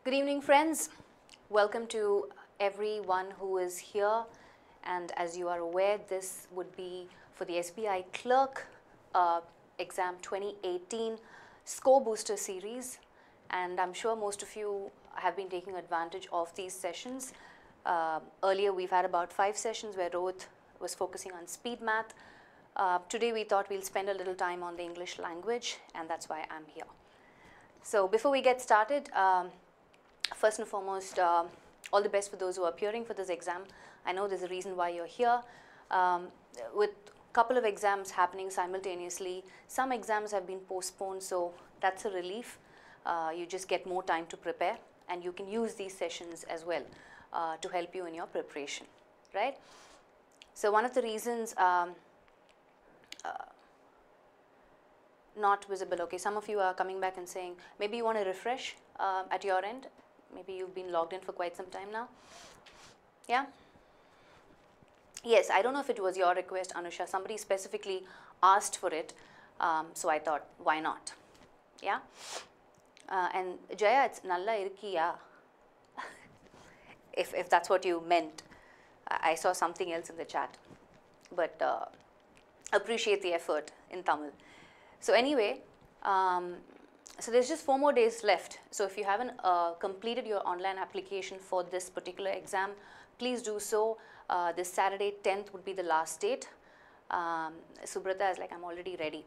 Good evening, friends. Welcome to everyone who is here. And as you are aware, this would be for the SBI Clerk Exam 2018 Score Booster Series. And I'm sure most of you have been taking advantage of these sessions. Earlier, we've had about 5 sessions where Rohit was focusing on speed math. Today, we thought we'll spend a little time on the English language, and that's why I'm here. So before we get started, first and foremost, all the best for those who are appearing for this exam. I know there's a reason why you're here. With a couple of exams happening simultaneously, some exams have been postponed, so that's a relief. You just get more time to prepare, and you can use these sessions as well to help you in your preparation, right? So one of the reasons, not visible. Okay, some of you are coming back and saying maybe you want to refresh at your end. Maybe you've been logged in for quite some time now. Yeah? Yes, I don't know if it was your request, Anusha. Somebody specifically asked for it, so I thought, why not? Yeah? And Jaya, it's nalla irkiya. If that's what you meant. I saw something else in the chat. But appreciate the effort in Tamil. So anyway, so there's just 4 more days left. So if you haven't completed your online application for this particular exam, please do so. This Saturday, 10th would be the last date. Subrata is like, I'm already ready.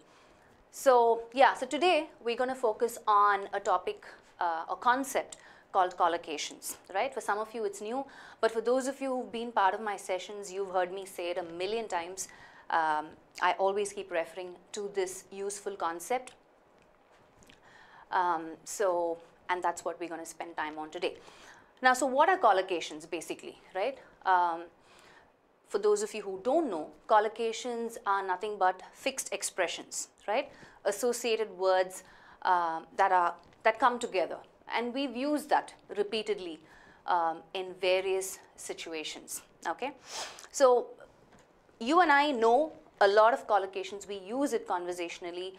So yeah, so today we're going to focus on a topic, a concept called collocations, right? For some of you it's new, but for those of you who've been part of my sessions, you've heard me say it a million times. I always keep referring to this useful concept. And that's what we're going to spend time on today. Now, so what are collocations basically, right? For those of you who don't know, collocations are nothing but fixed expressions, right? Associated words that come together. And we've used that repeatedly in various situations, okay? So you and I know a lot of collocations. We use it conversationally.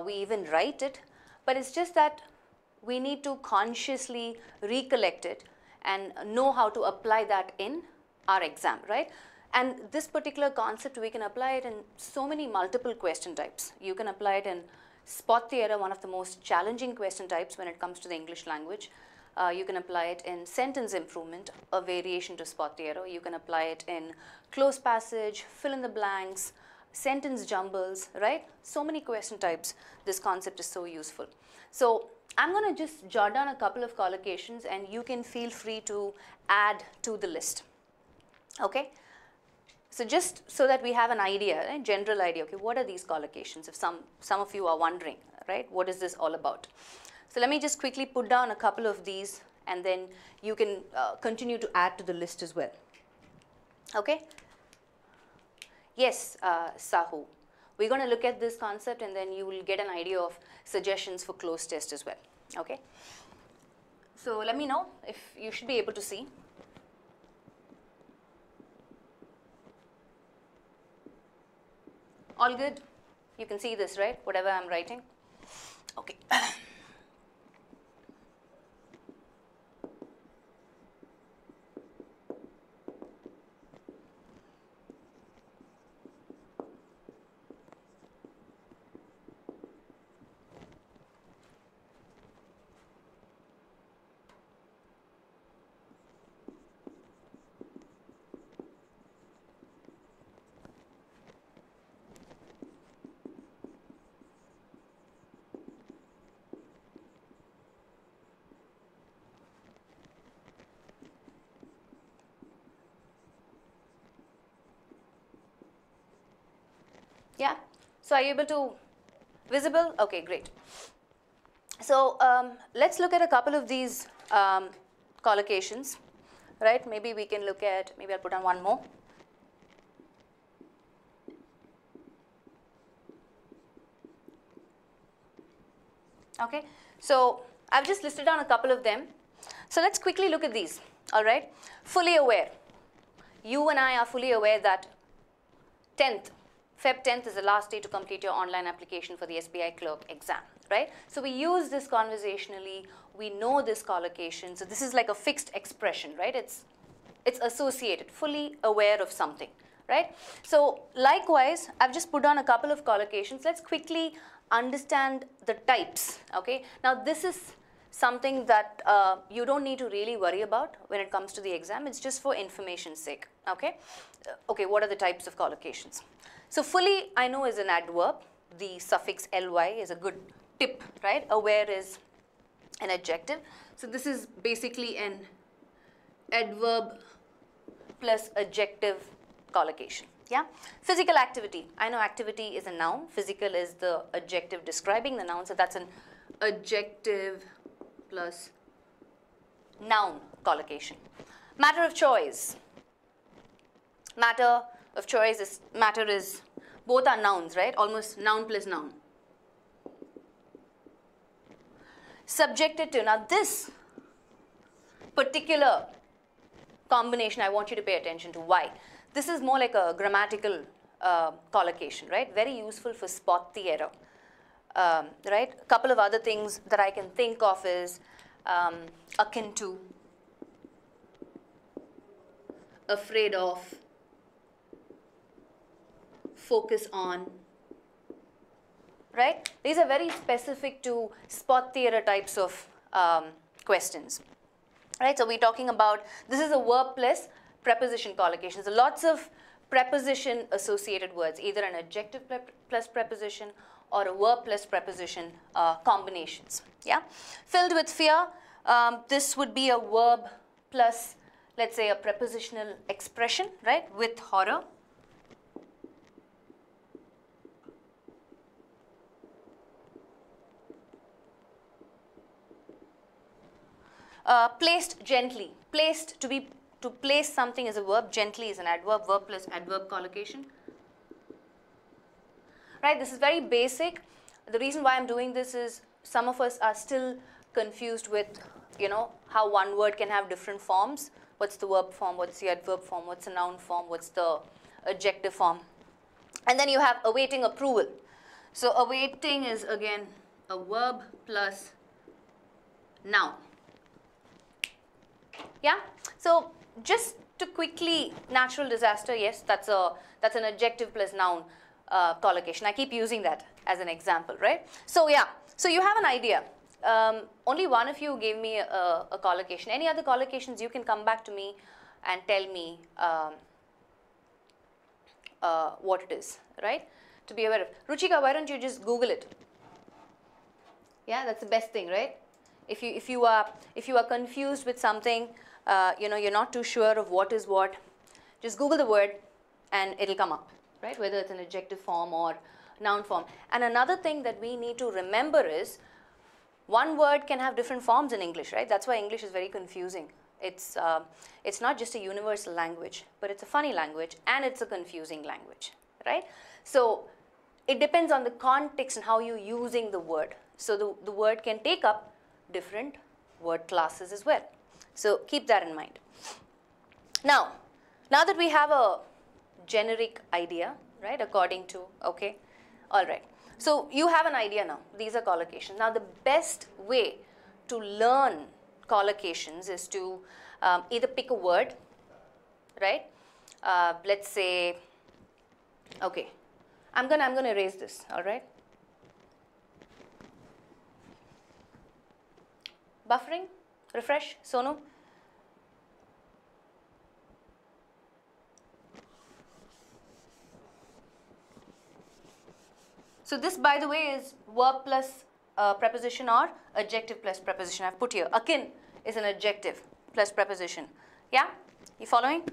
We even write it. But it's just that we need to consciously recollect it and know how to apply that in our exam, right? And this particular concept, we can apply it in so many multiple question types. You can apply it in spot the error, one of the most challenging question types when it comes to the English language. You can apply it in sentence improvement, a variation to spot the error. You can apply it in close passage, fill in the blanks, sentence jumbles, right? So many question types. This concept is so useful. So I'm going to just jot down a couple of collocations, and you can feel free to add to the list. Okay? So just so that we have an idea, a general idea, okay, what are these collocations? If some of you are wondering, right, what is this all about? So let me just quickly put down a couple of these, and then you can continue to add to the list as well. Okay? Yes, Sahu. We're going to look at this concept, and then you will get an idea of suggestions for closed test as well. Okay? So let me know if you should be able to see. All good? You can see this, right? Whatever I'm writing. Okay. Yeah, so are you able to, visible? Okay, great. So let's look at a couple of these collocations, right? Maybe we can look at, maybe I'll put on one more. Okay, so I've just listed down a couple of them. So let's quickly look at these, all right? Fully aware. You and I are fully aware that 10th, Feb 10th is the last day to complete your online application for the SBI Clerk exam, right? So we use this conversationally, we know this collocation, so this is like a fixed expression, right? It's associated, fully aware of something, right? So likewise, I've just put on a couple of collocations. Let's quickly understand the types, okay? Now this is something that you don't need to really worry about when it comes to the exam. It's just for information's sake, okay? Okay, what are the types of collocations? So fully, I know, is an adverb. The suffix ly is a good tip, right? Aware is an adjective. So this is basically an adverb plus adjective collocation, yeah? Physical activity. I know activity is a noun. Physical is the adjective describing the noun. So that's an adjective plus noun collocation. Matter of choice. Matter of choice is, matter is, both are nouns, right? Almost noun plus noun. Subjected to. Now this particular combination, I want you to pay attention to. Why? This is more like a grammatical collocation, right? Very useful for spot the error. Right? A couple of other things that I can think of is akin to, afraid of, focus on, right? These are very specific to spot the error types of questions, right? So we're talking about, this is a verb plus preposition collocation. So lots of preposition associated words, either an adjective plus preposition or a verb plus preposition combinations, yeah? Filled with fear, this would be a verb plus, let's say, a prepositional expression, right? With horror. Placed gently. Placed, to place something is a verb, gently is an adverb, verb plus adverb collocation. Right, this is very basic. The reason why I'm doing this is some of us are still confused with, you know, how one word can have different forms. What's the verb form, what's the adverb form, what's the noun form, what's the adjective form. And then you have awaiting approval. So awaiting is again a verb plus noun. Yeah, so just to quickly, natural disaster, yes, that's an adjective plus noun collocation. I keep using that as an example, right? So yeah, so you have an idea. Only one of you gave me a collocation. Any other collocations, you can come back to me and tell me what it is, right? To be aware of. Ruchika, why don't you just Google it? Yeah, that's the best thing, right? If you are confused with something, you know, you're not too sure of what is what, just Google the word and it'll come up, right? Whether it's an adjective form or noun form. And another thing that we need to remember is one word can have different forms in English, right? That's why English is very confusing. It's not just a universal language, but it's a funny language and it's a confusing language, right? So it depends on the context and how you're using the word. So the word can take up different word classes as well. So keep that in mind. Now that we have a generic idea, right, according to, okay, all right. So you have an idea now. These are collocations. Now the best way to learn collocations is to either pick a word, right? Let's say, okay, I'm gonna erase this, all right? Buffering, refresh, Sonu. So this, by the way, is verb plus preposition or adjective plus preposition. I've put here. Akin is an adjective plus preposition. Yeah? You following?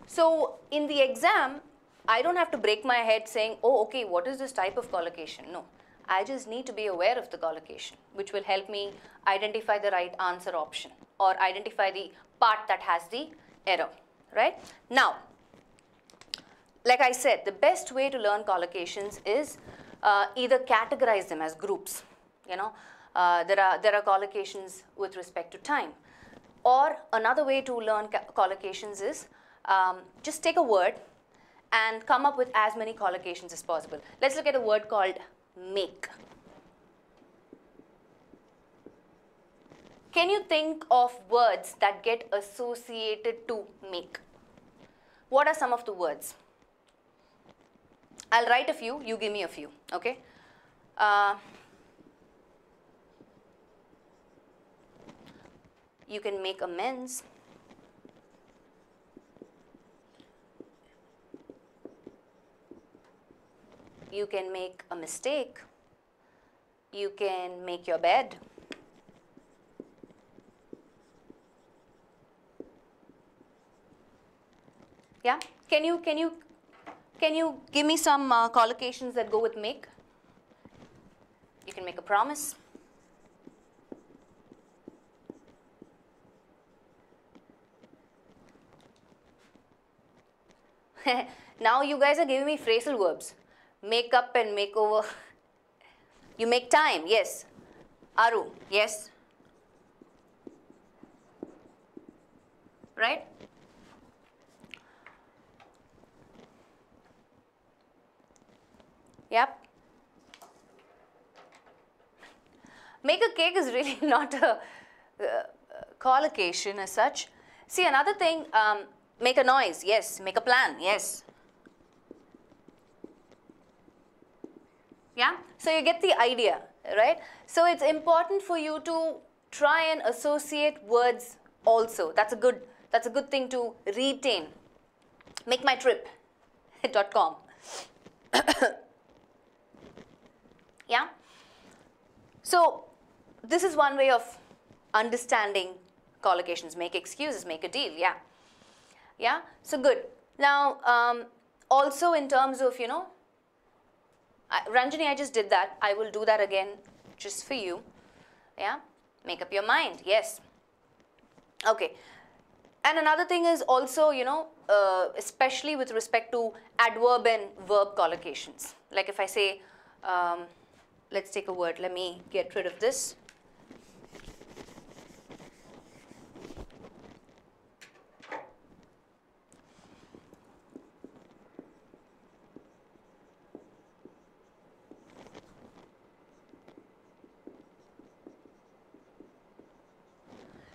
So in the exam, I don't have to break my head saying, oh, okay, what is this type of collocation? No, I just need to be aware of the collocation, which will help me identify the right answer option or identify the part that has the error, right? Now, like I said, the best way to learn collocations is either categorize them as groups. You know, there are collocations with respect to time. Or another way to learn collocations is just take a word and come up with as many collocations as possible. Let's look at a word called make. Can you think of words that get associated to make? What are some of the words? I'll write a few, you give me a few, okay? You can make amends. You can make a mistake. You can make your bed. Yeah, can you give me some collocations that go with make? You can make a promise. Now you guys are giving me phrasal verbs. Make up and make over. You make time, yes. Aru, yes. Right? Yep. Make a cake is really not a collocation as such. See, another thing, make a noise, yes. Make a plan, yes. Yeah, so you get the idea, right? So it's important for you to try and associate words also. That's a good thing to retain. MakeMyTrip.com. Yeah. So this is one way of understanding collocations. Make excuses, make a deal. Yeah. Yeah. So good. Now, also in terms of, Ranjani, I just did that. I will do that again just for you. Yeah. Make up your mind. Yes. Okay. And another thing is also, especially with respect to adverb and verb collocations. Like if I say, let's take a word. Let me get rid of this.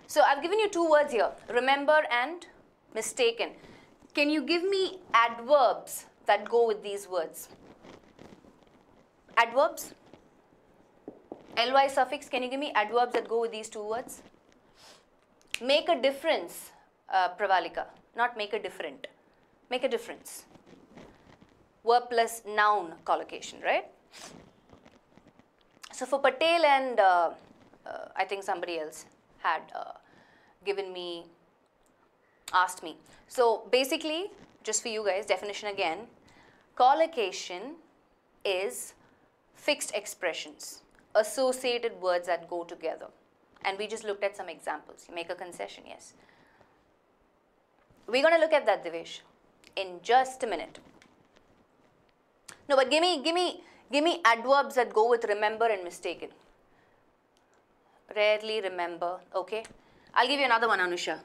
So I've given you two words here, remember and mistaken. Can you give me adverbs that go with these words? Adverbs? ly suffix, can you give me adverbs that go with these two words? Make a difference, Pravalika, not make a different. Make a difference. Verb plus noun collocation, right? So for Patel and I think somebody else had asked me. So basically, just for you guys, definition again, collocation is fixed expressions, associated words that go together. And we just looked at some examples. You make a concession, yes. We're going to look at that, Divesh, in just a minute. No, but give me adverbs that go with remember and mistaken. Rarely remember, okay. I'll give you another one, Anusha.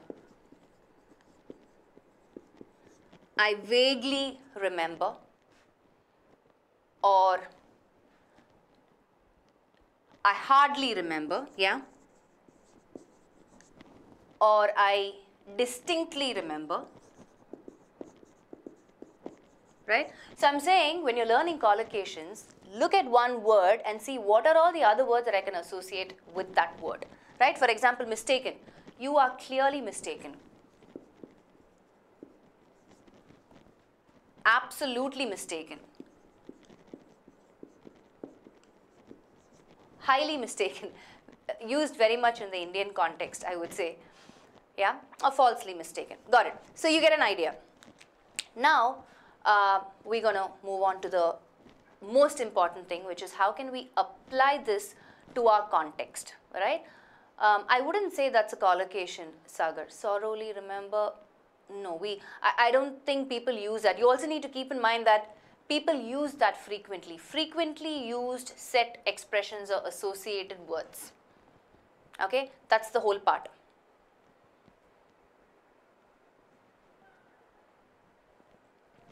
I vaguely remember, or I hardly remember, yeah, or I distinctly remember, right? So I'm saying when you're learning collocations, look at one word and see what are all the other words that I can associate with that word, right? For example, mistaken. You are clearly mistaken. Absolutely mistaken. Highly mistaken. Used very much in the Indian context, I would say. Yeah, or falsely mistaken. Got it. So you get an idea. Now, we're going to move on to the most important thing, which is how can we apply this to our context, right? I wouldn't say that's a collocation, Sagar. Sorrowfully remember, no, I don't think people use that. You also need to keep in mind that people use that frequently. Frequently used set expressions or associated words. Okay, that's the whole part.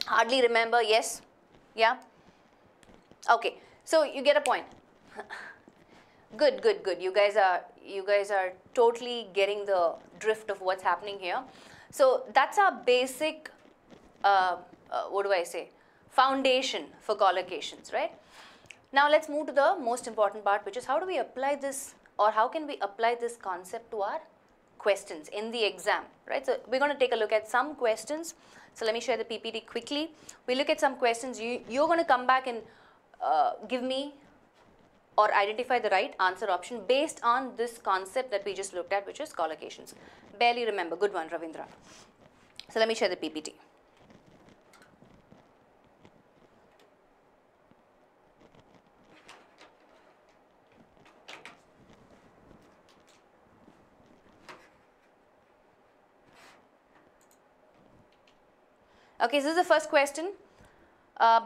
Hardly remember, yes? Yeah? Okay, so you get a point. Good, good, good. You guys are totally getting the drift of what's happening here. So that's our basic, what do I say, foundation for collocations, right? Now let's move to the most important part, which is how do we apply this, or how can we apply this concept to our questions in the exam, right? So we're going to take a look at some questions. So let me share the PPT quickly. We look at some questions. You're going to come back and give me or identify the right answer option based on this concept that we just looked at, which is collocations. Barely remember. Good one, Ravindra. So let me share the PPT. Okay, so this is the first question.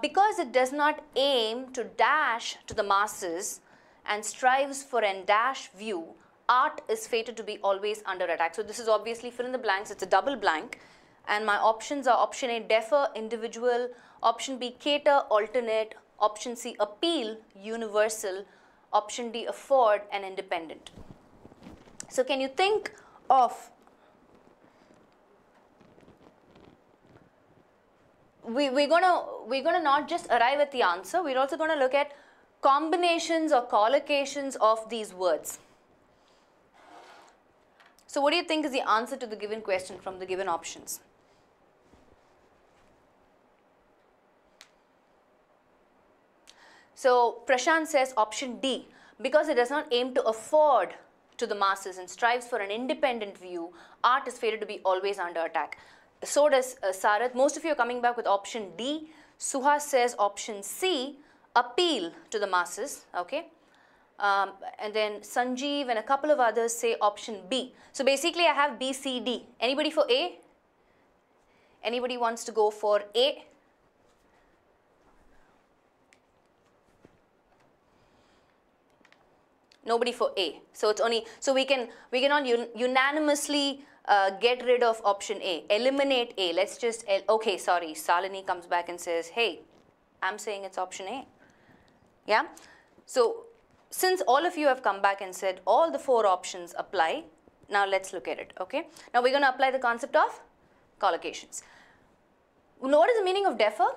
Because it does not aim to dash to the masses and strives for an dash view, art is fated to be always under attack. So this is obviously fill in the blanks. It's a double blank. And my options are option A, defer, individual, option B, cater, alternate, option C, appeal, universal, option D, afford, and independent. So can you think of we're gonna not just arrive at the answer, we're also gonna look at combinations or collocations of these words. So what do you think is the answer to the given question from the given options? So Prashant says option D, because it does not aim to afford to the masses and strives for an independent view, art is fated to be always under attack. So does Sarath. Most of you are coming back with option D. Suhas says option C, appeal to the masses, okay? And then Sanjeev and a couple of others say option B. So basically I have B, C, D. Anybody for A? Anybody wants to go for A? Nobody for A. So it's only, so we cannot unanimously get rid of option A, eliminate A. Let's just, okay, sorry, Salini comes back and says, hey, I'm saying it's option A. Yeah? So since all of you have come back and said all the 4 options apply, now let's look at it, okay? Now we're going to apply the concept of collocations. What is the meaning of defer?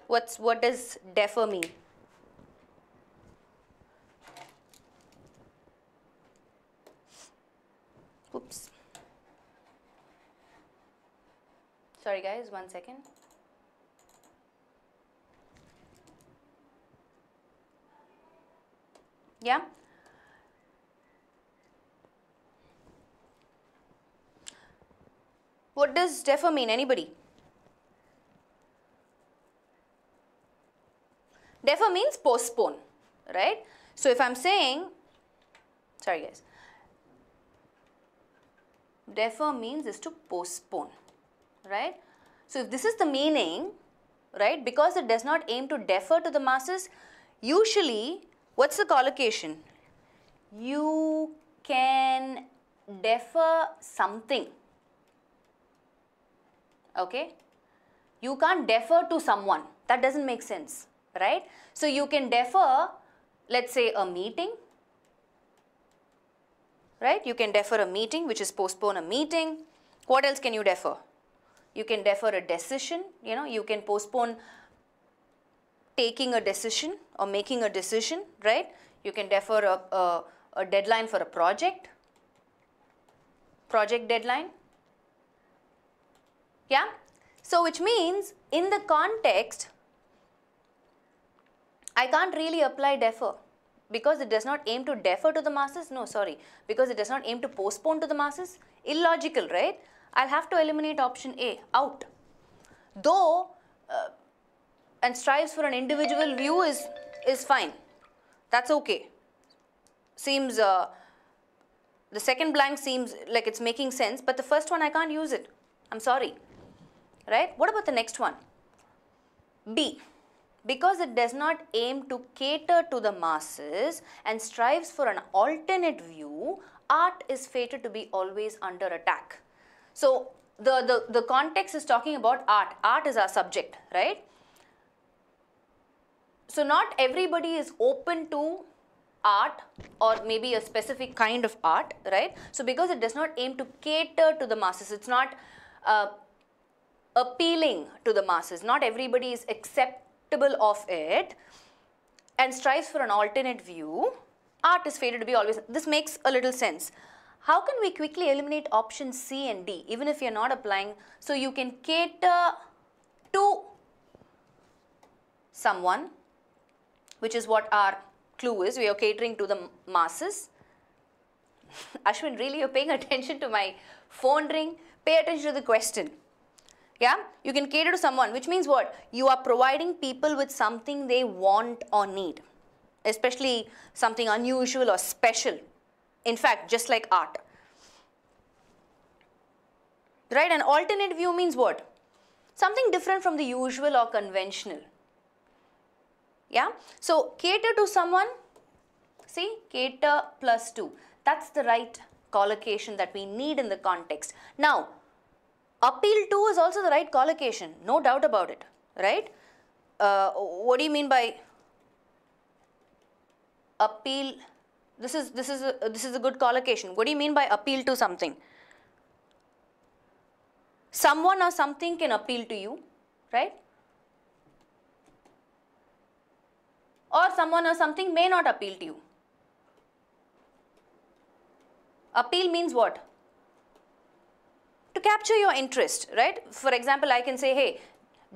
What does defer mean? Oops. Sorry guys, 1 second. Yeah? What does defer mean? Anybody? Defer means postpone, right? So if I'm saying, sorry guys, defer means is to postpone, right? So if this is the meaning, right, because it does not aim to defer to the masses, usually, what's the collocation? You can defer something, okay? You can't defer to someone. That doesn't make sense, right? So you can defer, let's say, a meeting, right? You can defer a meeting, which is postpone a meeting. What else can you defer? You can defer a decision, you know, you can postpone taking a decision or making a decision, right? You can defer a deadline for a project deadline. Yeah? So which means in the context, I can't really apply defer because it does not aim to defer to the masses. No, sorry, because it does not aim to postpone to the masses. Illogical, right? I'll have to eliminate option A, out. Though, and strives for an individual view is fine. That's okay. Seems, the second blank seems like it's making sense, but the first one I can't use it. I'm sorry. Right? What about the next one? B. Because it does not aim to cater to the masses and strives for an alternate view, art is fated to be always under attack. So the context is talking about art. Art is our subject, right? So not everybody is open to art or maybe a specific kind of art, right? So because it does not aim to cater to the masses, it's not appealing to the masses. Not everybody is acceptable of it and strives for an alternate view. Art is fated to be always. This makes a little sense. How can we quickly eliminate options C and D even if you're not applying? So you can cater to someone, which is what our clue is. We are catering to the masses. Ashwin, really you're paying attention to my phone ring? Pay attention to the question. Yeah, you can cater to someone, which means what? You are providing people with something they want or need, especially something unusual or special. In fact, just like art. Right? An alternate view means what? Something different from the usual or conventional. Yeah? So, cater to someone, see, cater plus 2. That's the right collocation that we need in the context. Now, appeal to is also the right collocation, no doubt about it, right? What do you mean by appeal? This is a good collocation. What do you mean by appeal to something? Someone or something can appeal to you, right? Or someone or something may not appeal to you. Appeal means what? To capture your interest, right? For example, I can say, hey,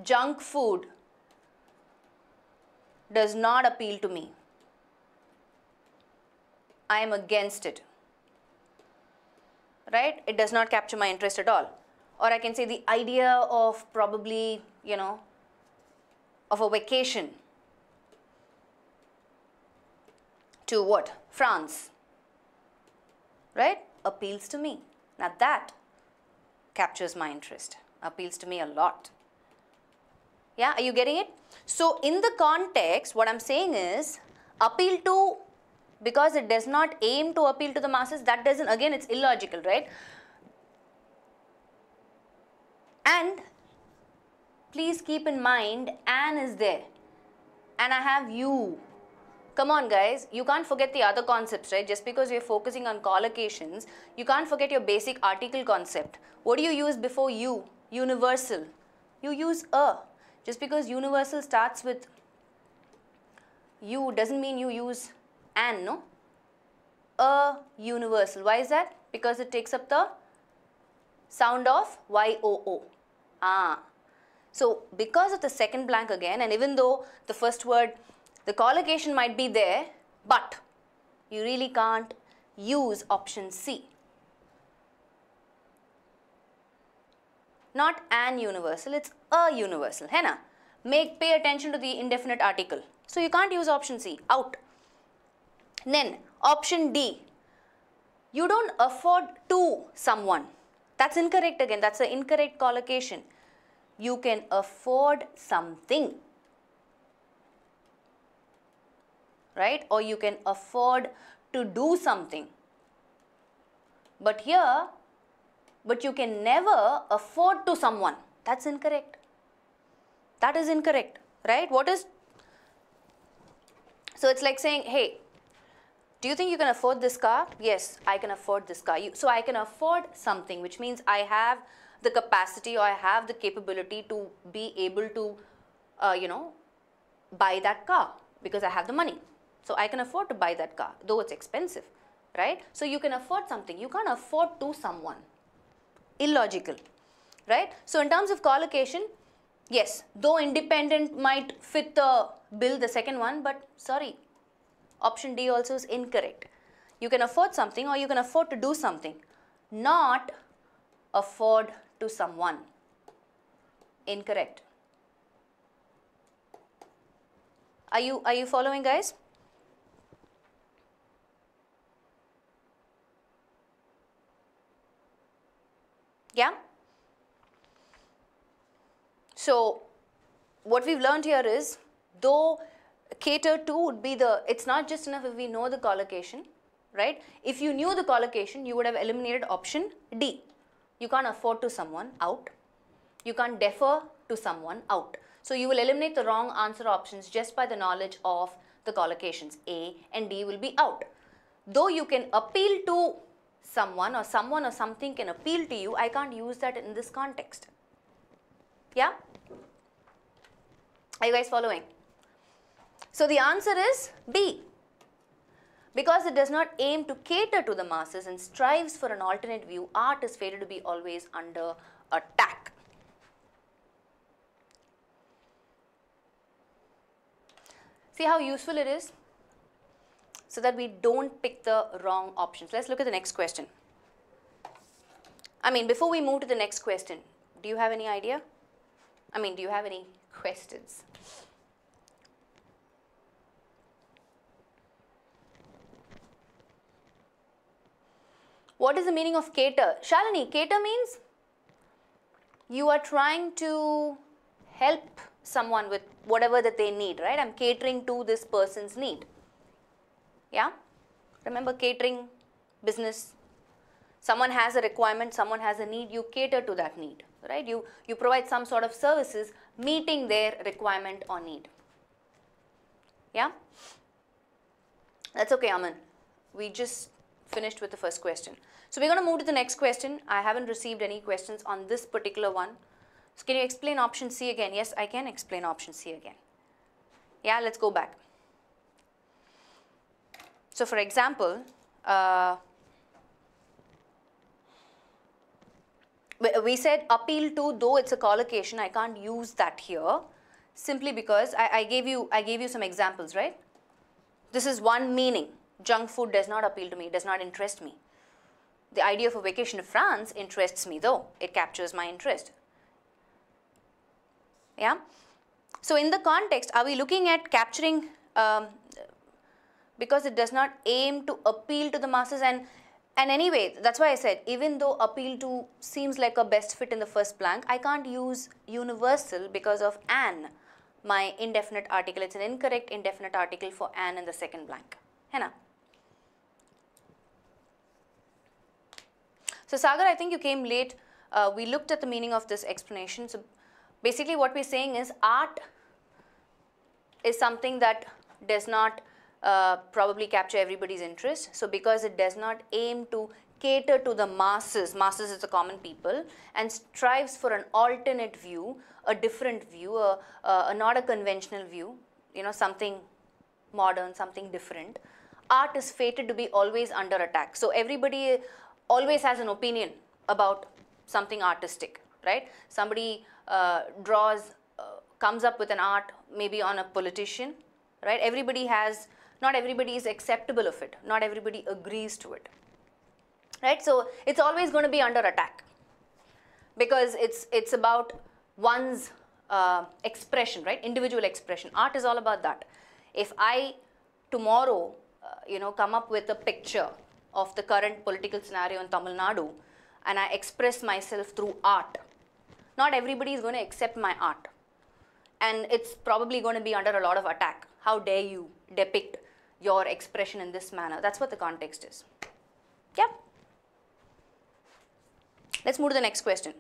junk food does not appeal to me. I am against it, right? It does not capture my interest at all. Or I can say the idea of probably, of a vacation to what? France, right? Appeals to me. Now that captures my interest, appeals to me a lot. Yeah, are you getting it? So in the context, what I'm saying is appeal to, because it does not aim to appeal to the masses, that doesn't, again, it's illogical, right? And please keep in mind, an is there and I have you. Come on guys, you can't forget the other concepts, right? Just because you're focusing on collocations, you can't forget your basic article concept. What do you use before you? Universal. You use a. Just because universal starts with you doesn't mean you use an, no? A universal. Why is that? Because it takes up the sound of Y-O-O. Ah. So because of the second blank again, and even though the first word, the collocation might be there, but you really can't use option C. Not an universal, it's a universal. Hai na? Pay attention to the indefinite article. So you can't use option C, out. Then option D, you don't afford to someone. That's incorrect again, that's an incorrect collocation. You can afford something, right? Or you can afford to do something. But here, but you can never afford to someone. That's incorrect. That is incorrect, right? What is, so it's like saying, hey, do you think you can afford this car? Yes, I can afford this car. So I can afford something, which means I have the capacity or I have the capability to be able to, buy that car because I have the money. So I can afford to buy that car, though it's expensive, right? So you can afford something. You can't afford to someone. Illogical, right? So in terms of collocation, yes, though independent might fit the bill, the second one, but sorry, option D also is incorrect. You can afford something or you can afford to do something, not afford to someone. Incorrect. Are you following, guys? Yeah? So what we've learned here is, though cater to would be the, it's not just enough if we know the collocation, right? If you knew the collocation, you would have eliminated option D. You can't afford to someone, out. You can't defer to someone, out. So you will eliminate the wrong answer options just by the knowledge of the collocations. A and D will be out. Though you can appeal to someone or something can appeal to you, I can't use that in this context. Yeah? Are you guys following? So the answer is B. Because it does not aim to cater to the masses and strives for an alternate view, art is fated to be always under attack. See how useful it is? So that we don't pick the wrong options. Let's look at the next question. I mean, before we move to the next question, do you have any idea? I mean, do you have any questions? What is the meaning of cater? Shalini, cater means you are trying to help someone with whatever that they need, right? I'm catering to this person's need. Yeah? Remember catering, business. Someone has a requirement, someone has a need, you cater to that need, right? You provide some sort of services meeting their requirement or need. Yeah? That's okay, Aman. We just finished with the first question. So we're going to move to the next question. I haven't received any questions on this particular one. So can you explain option C again? Yes, I can explain option C again. Yeah, let's go back. So for example, we said appeal to, though it's a collocation, I can't use that here simply because I gave you some examples, right? This is one meaning. Junk food does not appeal to me, does not interest me. The idea of a vacation to France interests me though. It captures my interest. Yeah? So in the context, are we looking at capturing, because it does not aim to appeal to the masses, and anyway, that's why I said, even though appeal to seems like a best fit in the first blank, I can't use universal because of an, my indefinite article. It's an incorrect indefinite article for an in the second blank. Hai na? So Sagar, I think you came late. We looked at the meaning of this explanation. So basically what we're saying is art is something that does not probably capture everybody's interest. So because it does not aim to cater to the masses is the common people, and strives for an alternate view, a different view, not a conventional view, you know, something modern, something different, art is fated to be always under attack. So everybody always has an opinion about something artistic, right? Somebody draws, comes up with an art maybe on a politician, right? Everybody has, not everybody is acceptable of it, not everybody agrees to it, right? So it's always going to be under attack because it's about one's expression, right? Individual expression. Art is all about that. If I tomorrow, come up with a picture of the current political scenario in Tamil Nadu and I express myself through art, not everybody is going to accept my art. And it's probably going to be under a lot of attack. How dare you depict your expression in this manner? That's what the context is. Yeah. Let's move to the next question.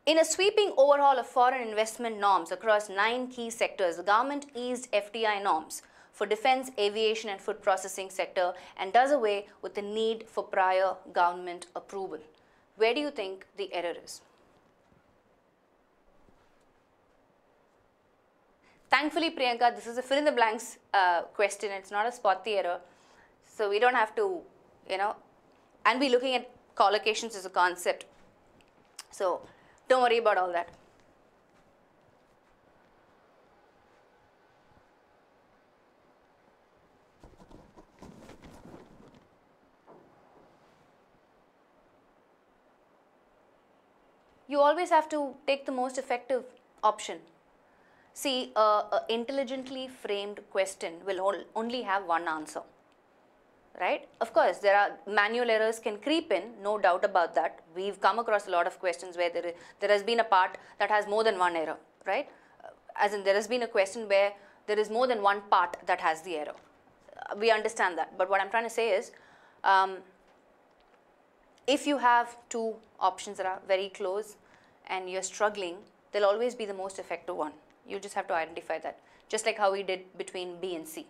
In a sweeping overhaul of foreign investment norms across 9 key sectors, the government eased FDI norms for defense, aviation and food processing sector and does away with the need for prior government approval. Where do you think the error is? Thankfully, Priyanka, this is a fill in the blanks question. It's not a spot the error. So we don't have to, and we're looking at collocations as a concept. So don't worry about all that. You always have to take the most effective option. See, an intelligently framed question will only have one answer, right? Of course, there are manual errors can creep in, no doubt about that. We've come across a lot of questions where there has been a part that has more than one error, right? As in, there has been a question where there is more than one part that has the error. We understand that. But what I'm trying to say is, if you have two options that are very close and you're struggling, they'll always be the most effective one. You just have to identify that, just like how we did between B and C.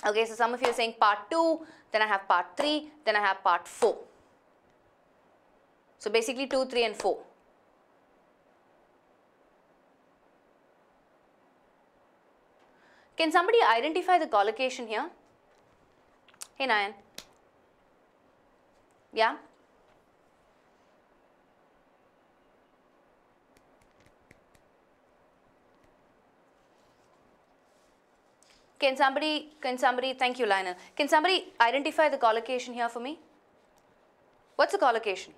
Okay, so some of you are saying part 2, then I have part 3, then I have part 4. So basically 2, 3 and 4. Can somebody identify the collocation here? Hey Nayan. Yeah? Can somebody, thank you Lionel, can somebody identify the collocation here for me? What's a collocation?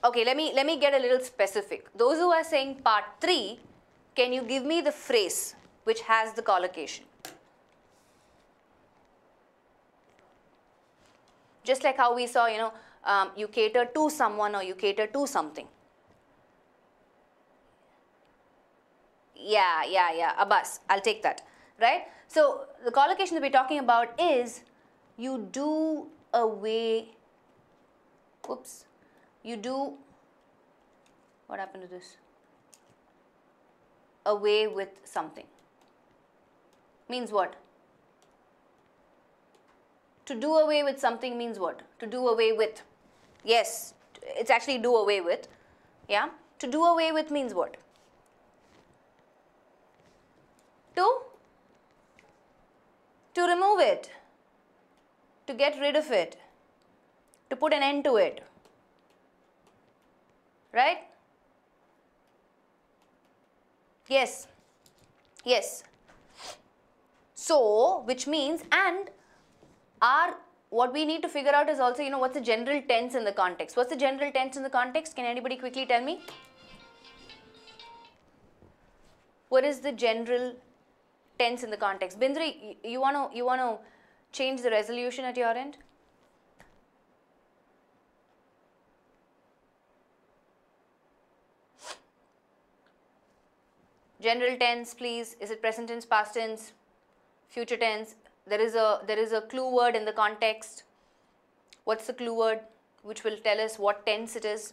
Okay, let me get a little specific. Those who are saying part 3, can you give me the phrase which has the collocation? Just like how we saw, you cater to someone or you cater to something. Yeah, Abbas, I'll take that, right? So the collocation that we're talking about is you do away, whoops, you do, what happened to this? Away with something. Means what? To do away with something means what? To do away with. Yes, it's actually do away with. Yeah? To do away with means what? To remove it. To get rid of it. To put an end to it. Right? Yes. Yes. So, which means, and what we need to figure out is also, what's the general tense in the context. What's the general tense in the context? Can anybody quickly tell me? What is the general tense in the context? Bindri, you want to change the resolution at your end? General tense, please. Is it present tense, past tense, future tense? There is a clue word in the context. What's the clue word which will tell us what tense it is?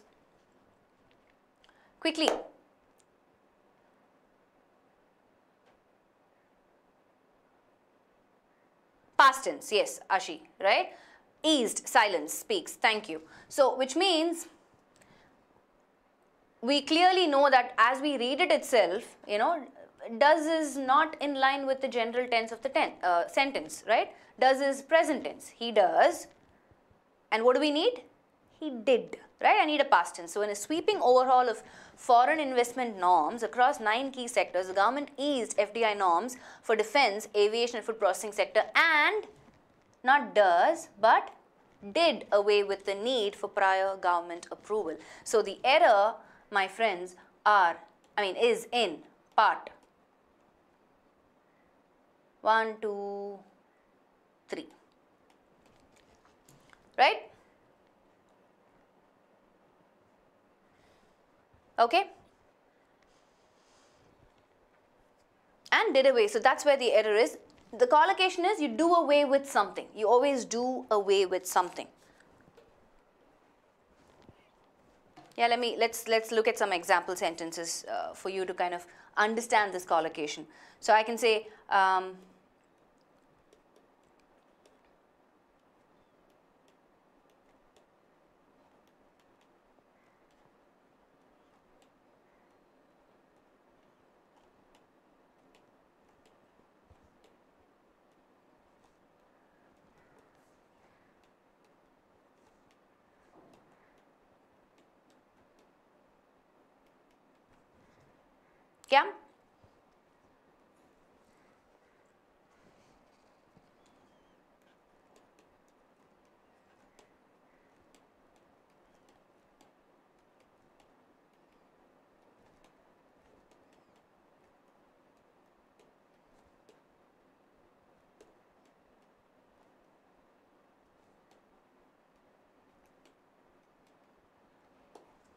Quickly. Past tense, yes, Ashi, right? Eased, silence, speaks, thank you. So, which means we clearly know that as we read it itself, does is not in line with the general tense of the sentence, right? Does is present tense. He does. And what do we need? He did, right? I need a past tense. So in a sweeping overhaul of foreign investment norms across 9 key sectors, the government eased FDI norms for defense, aviation and food processing sector and not does but did away with the need for prior government approval. So the error, my friends, is in part 1, 2, 3, right? Okay? And did away, so that's where the error is. The collocation is you do away with something. You always do away with something. Yeah, let's look at some example sentences for you to kind of understand this collocation. So I can say, yeah?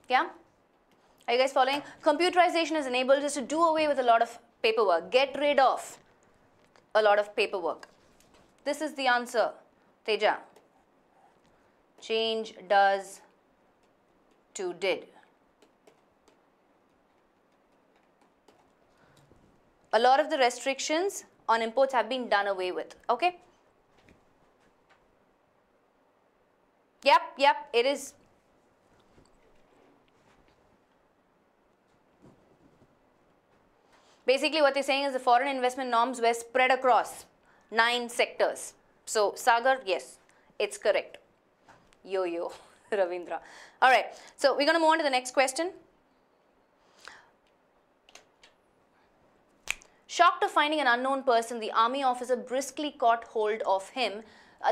Yeah? Are you guys following? Computerization has enabled us to do away with a lot of paperwork, get rid of a lot of paperwork. This is the answer, Teja. Change does to did. A lot of the restrictions on imports have been done away with. Okay? Yep, it is. Basically what they're saying is the foreign investment norms were spread across 9 sectors. So Sagar, yes, it's correct. Yo, Ravindra. All right, so we're going to move on to the next question. Shocked of finding an unknown person, the army officer briskly caught hold of him.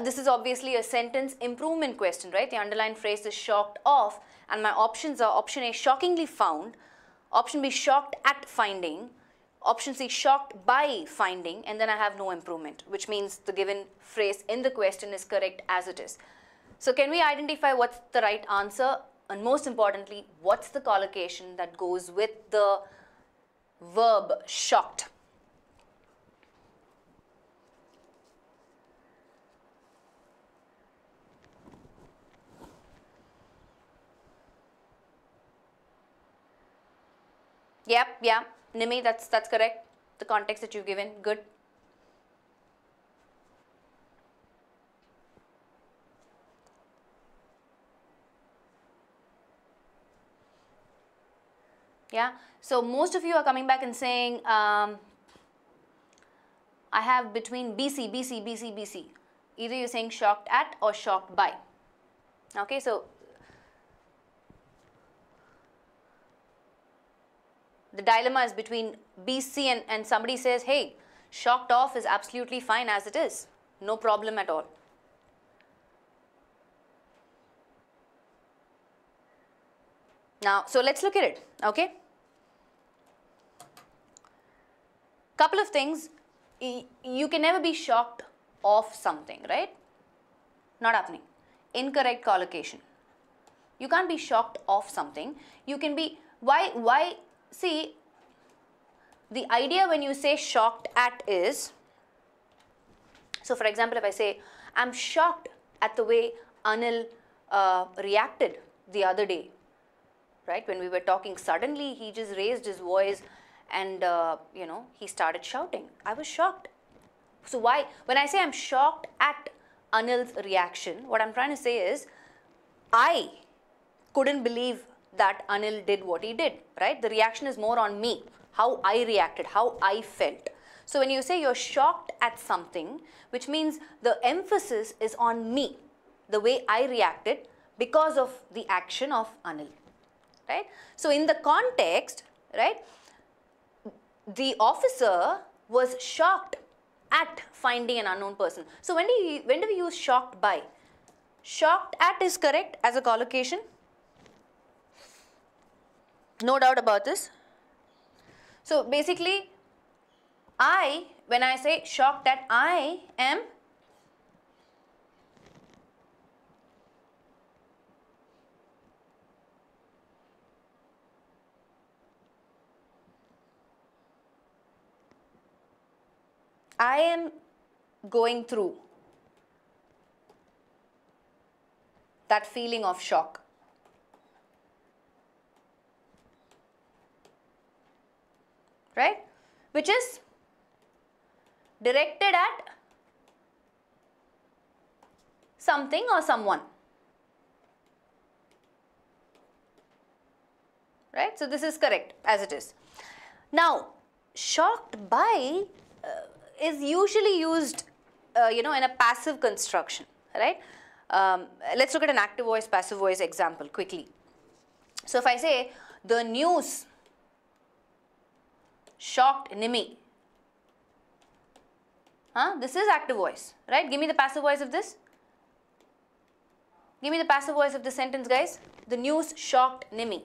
This is obviously a sentence improvement question, right? The underlined phrase is shocked of, and my options are option A, shockingly found, option B, shocked at finding, option C, shocked by finding, and then I have no improvement, which means the given phrase in the question is correct as it is. So can we identify what's the right answer? And most importantly, what's the collocation that goes with the verb shocked? Yep, yeah. Nimi, that's correct. The context that you've given, good. Yeah, so most of you are coming back and saying, I have between BC. Either you're saying shocked at or shocked by. Okay, so the dilemma is between BC and somebody says, hey, shocked off is absolutely fine as it is. No problem at all. Now, so let's look at it, okay? Couple of things. You can never be shocked of something, right? Not happening. Incorrect collocation. You can't be shocked of something. You can be, why, see, the idea when you say shocked at is, so for example, if I say, I'm shocked at the way Anil reacted the other day, right? When we were talking, suddenly he just raised his voice and, he started shouting. I was shocked. So why, when I say I'm shocked at Anil's reaction, what I'm trying to say is, I couldn't believe that Anil did what he did, right? The reaction is more on me, how I reacted, how I felt. So when you say you're shocked at something, which means the emphasis is on me, the way I reacted because of the action of Anil, right? So in the context, right, the officer was shocked at finding an unknown person. So when do we use shocked by? Shocked at is correct as a collocation. No doubt about this. So basically, when I say shocked at, I am going through that feeling of shock. Right? Which is directed at something or someone. Right? So this is correct as it is. Now, shocked by is usually used, in a passive construction, right? Let's look at an active voice, passive voice example quickly. So if I say, the news shocked Nimi. This is active voice, right? Give me the passive voice of this. Give me the passive voice of this sentence, guys. The news shocked Nimi.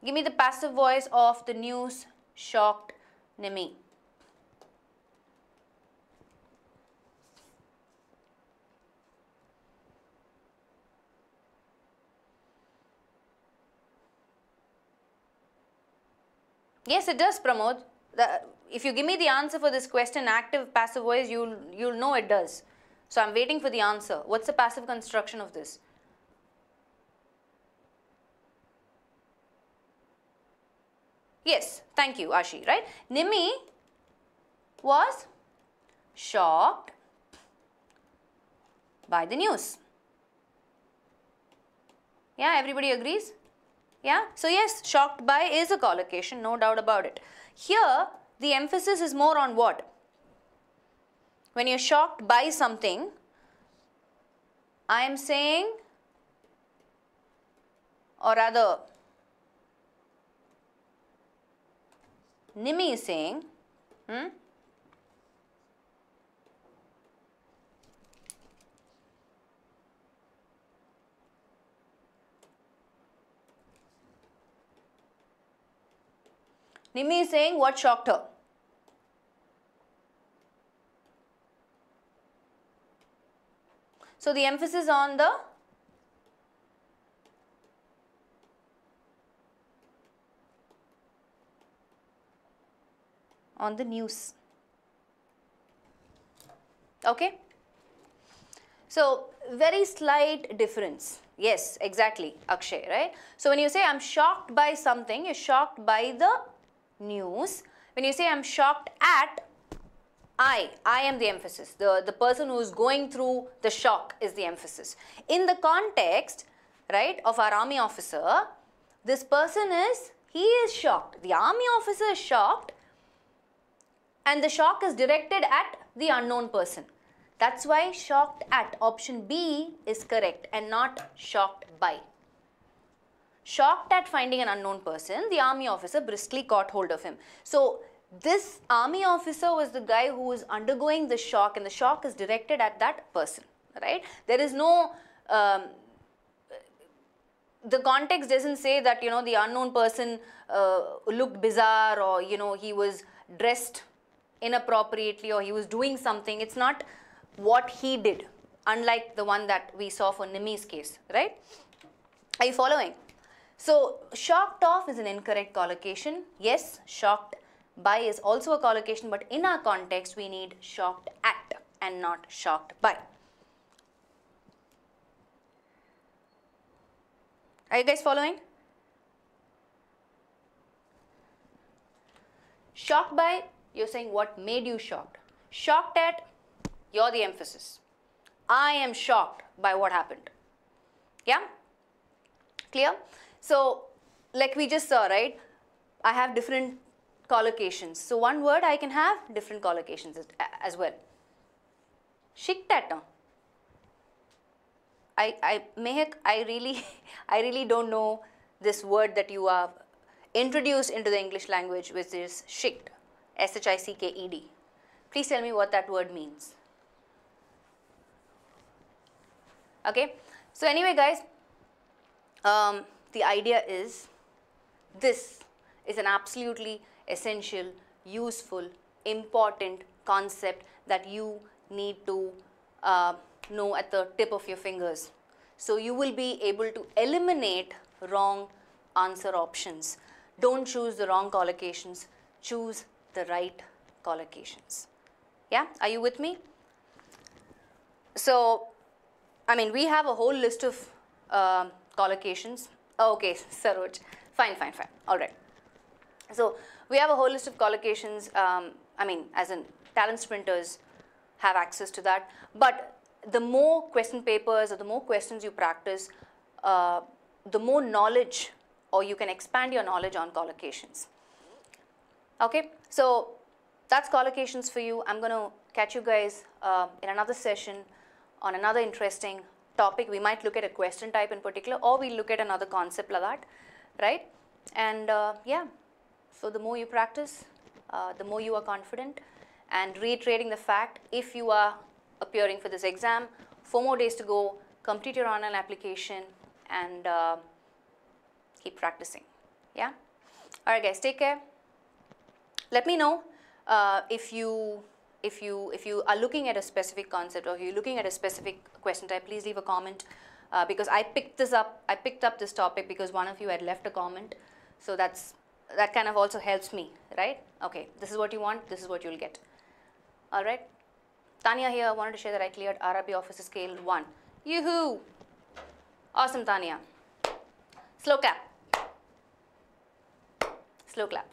Give me the passive voice of the news shocked Nimi. Yes, it does, Pramod. If you give me the answer for this question, active, passive voice, you'll know it does. So I'm waiting for the answer. What's the passive construction of this? Yes, thank you, Ashi, right? Nimi was shocked by the news. Yeah, everybody agrees? Yeah, so yes, shocked by is a collocation, no doubt about it. Here, the emphasis is more on what? When you're shocked by something, I am saying, or rather, Nimi is saying, Nimi is saying what shocked her. So the emphasis on the news. Okay. So very slight difference. Yes, exactly, Akshay, right? So when you say I'm shocked by something, you're shocked by the news. When you say I'm shocked at, I am the emphasis. The person who is going through the shock is the emphasis. In the context, right, of our army officer, this person he is shocked. The army officer is shocked, and the shock is directed at the unknown person. That's why shocked at, option B is correct and not shocked by. Shocked at finding an unknown person, the army officer briskly caught hold of him. So this army officer was the guy who was undergoing the shock, and the shock is directed at that person, right? There is no, the context doesn't say that, the unknown person looked bizarre, or, he was dressed inappropriately, or he was doing something. It's not what he did, unlike the one that we saw for Nimi's case, right? Are you following? So shocked of is an incorrect collocation. Yes, shocked by is also a collocation, but in our context we need shocked at and not shocked by. Are you guys following? Shocked by, you're saying what made you shocked. Shocked at, you're the emphasis. I am shocked by what happened. Yeah? Clear? So, like we just saw, right? I have different collocations. So, one word I can have different collocations as well. Shicked at. Mehak, I really don't know this word that you have introduced into the English language, which is shicked, S-H-I-C-K-E-D. Please tell me what that word means. Okay, so anyway guys, the idea is this is an absolutely essential, useful, important concept that you need to know at the tip of your fingers. So you will be able to eliminate wrong answer options. Don't choose the wrong collocations, choose the right collocations. Yeah, are you with me? So, I mean, we have a whole list of collocations. Oh, okay, Saroj, fine, all right. So, we have a whole list of collocations, I mean, as in talent sprinters have access to that, but the more question papers or the more questions you practice, the more knowledge, or you can expand your knowledge on collocations. Okay, so that's collocations for you. I'm going to catch you guys in another session on another interesting topic. We might look at a question type in particular, or we'll look at another concept like that, right? And yeah, so the more you practice, the more you are confident. And reiterating the fact, if you are appearing for this exam, 4 more days to go, complete your online application and keep practicing. Yeah? All right guys, take care. Let me know if you are looking at a specific concept, or if you're looking at a specific question type. Please leave a comment because I picked up this topic because one of you had left a comment. So that's that kind of also helps me, right? Okay, this is what you want, this is what you'll get. All right. Tanya here wanted to share that I cleared RRB Officer Scale 1. Yoo-hoo! Awesome, Tanya. Slow clap. Slow clap.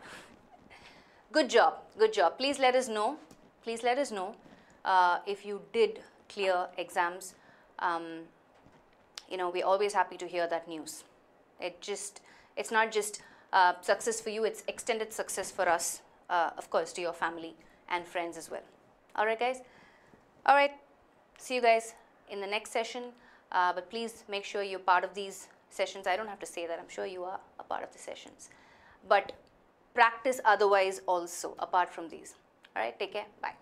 Good job, good job. Please let us know. Please let us know if you did clear exams. You know, we're always happy to hear that news. It's not just success for you, it's extended success for us, of course, to your family and friends as well. All right, guys? All right, see you guys in the next session, but please make sure you're part of these sessions. I don't have to say that, I'm sure you are a part of the sessions. But practice otherwise also, apart from these. All right, take care, bye.